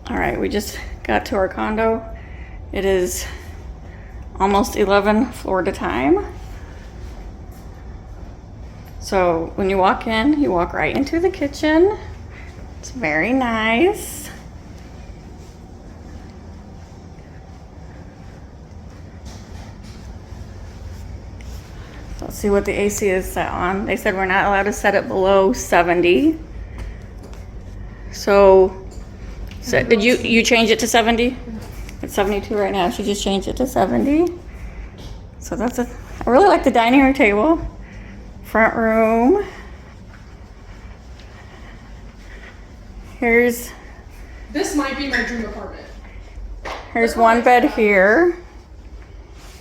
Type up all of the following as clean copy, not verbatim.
All right, we just got to our condo. It is almost 11 Florida time. So when you walk in, you walk right into the kitchen. It's very nice. Let's see what the AC is set on. They said we're not allowed to set it below 70. So did you change it to 70? It's 72 right now. She just changed it to 70. So I really like the dining room table. Front room. This might be my dream apartment. Here's one bed here.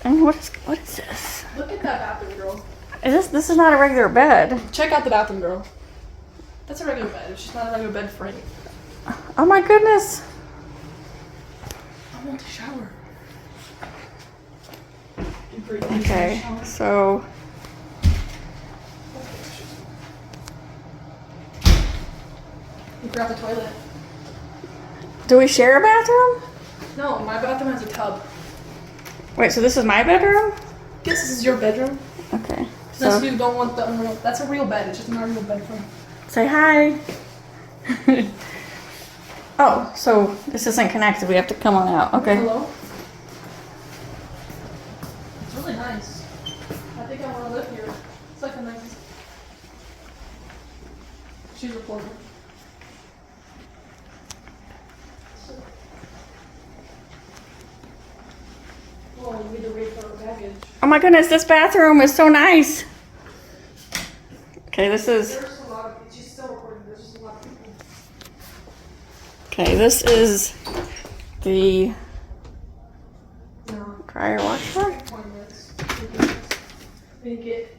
And what is this? Look at that bathroom, girl. This is not a regular bed. Check out the bathroom, girl. That's a regular bed. It's just not a regular bed frame. Oh my goodness. I want to shower. Okay, so you grab the toilet. do we share a bathroom? No, my bathroom has a tub. Wait, so this is my bedroom? Guess this is your bedroom. Okay. Unless you don't want the unreal. That's a real bed. It's just not a real bed frame. Say hi. Oh, so this isn't connected. We have to come on out. Okay. Hello? It's really nice. I think I want to live here. It's like a nice... She's recording. Well, we need to wait for our baggage. Oh my goodness, this bathroom is so nice. Okay, this is... There's a lot of... She's still recording. There's just a lot of people. Okay, this is the No. dryer washer. 20 minutes. Make it.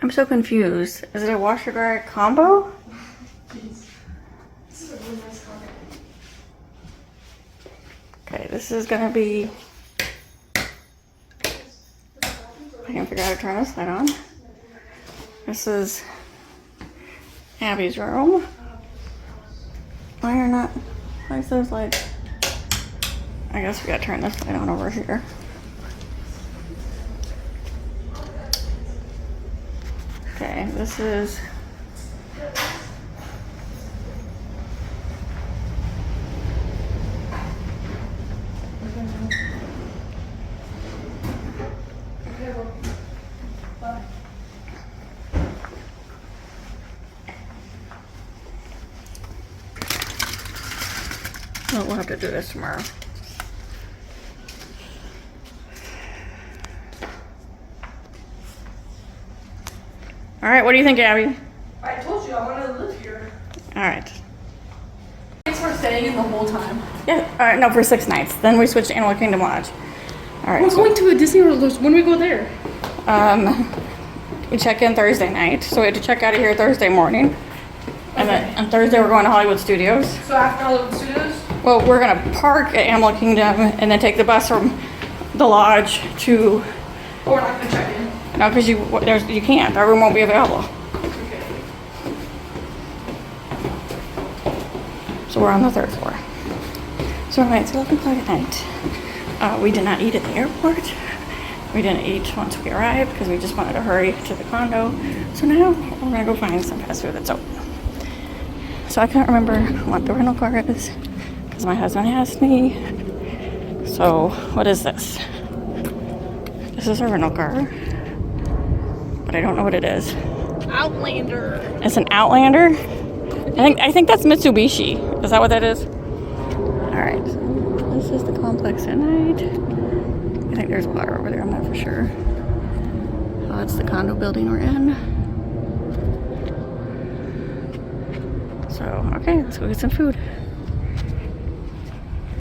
I'm so confused. Is it a washer dryer combo? Jeez. This is a really nice comment. Okay, this is gonna be... I can figure out how to turn this light on. This is Abby's room. Why is those lights? I guess we gotta turn this light on over here. Okay, this is... Okay, well. Bye. Well, we'll have to do this tomorrow. All right, what do you think, Abby? I told you I wanted to live here. All right. Thanks for staying in the whole time. Yeah, all right, no, for 6 nights. Then we switched to Animal Kingdom Lodge. All right. We're going to a Disney World. When do we go there? We check in Thursday night, so we had to check out of here Thursday morning. And then on Thursday, we're going to Hollywood Studios. So after Hollywood Studios? Well, we're going to park at Animal Kingdom and then take the bus from the lodge to... Or we're not going to check in? No, because you can't. Our room won't be available. Okay. So we're on the 3rd floor. So it's 11 o'clock at night. We did not eat at the airport. We didn't eat once we arrived because we just wanted to hurry to the condo. So now we're going to go find some fast food that's open. So I can't remember what the rental car is because my husband asked me. So what is this? This is a rental car, but I don't know what it is. Outlander. It's an Outlander? I think that's Mitsubishi. Is that what that is? All right. This is the complex at night. I think there's water over there. I'm not for sure. Oh, it's the condo building we're in. So, okay, let's go get some food.